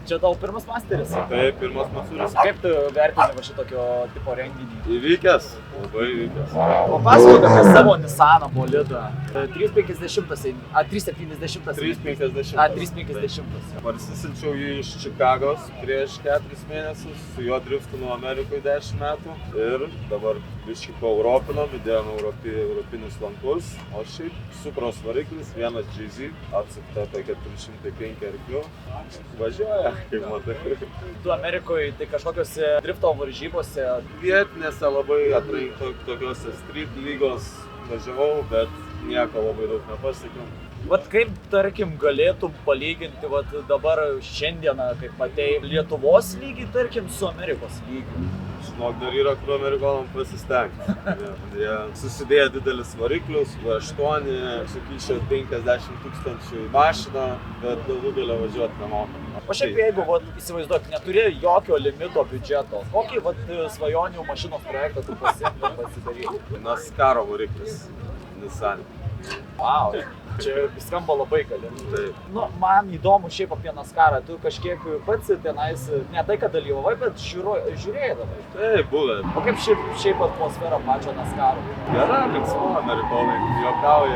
Čia tavo pirmas masteris? Taip, pirmas masteris. Kaip tu vertini va šitokio tipo renginį? Įvykęs, labai įvykęs. Papasakok apie savo Nissaną bolidą. 350, 370. 350. 350. Parsisinčiau jį iš Čikagos prieš 4 mėnesius, su juo driftinu Amerikoje 10 metų ir dabar biškį paeuropinom, įdėjom europinius lankus, o šiaip supros variklis, vienas GZ, atsukta apie 405 arklių, važiuoja, kaip matai. Tu Amerikoje tai kažkokiose drifto varžybose? Vietinėse labai atrankto tokiose street lygos važiavau, bet nieko labai daug nepasiekiau. Vat kaip, tarkim, galėtum palyginti vat dabar šiandieną, kaip matei, Lietuvos lygį, tarkim, su Amerikos lygiu? Žinok, dar yra, kur amerikonam pasistengti. Jie susidėjo didelis variklius, V8, sukyšė 50 000 į mašiną, bet galų galę važiuoti nemoka. O šiaip jeigu, vat, įsivaizduok, neturi jokio limito biudžeto, kokį vat, svajonių mašinos projektą tu pasiektum pasidaryti? NASCAR variklis, Nissan. Wow, čia skamba labai galingai. Taip. Nu, man įdomu šiaip apie NASCARą, tu kažkiek pats tenais, ne tai, kad dalyvavai, bet žiūrėdavai. Taip, buvę. O kaip šiaip atmosfera pačio NASCAR'o? Gera, linksma, amerikonai juokauja,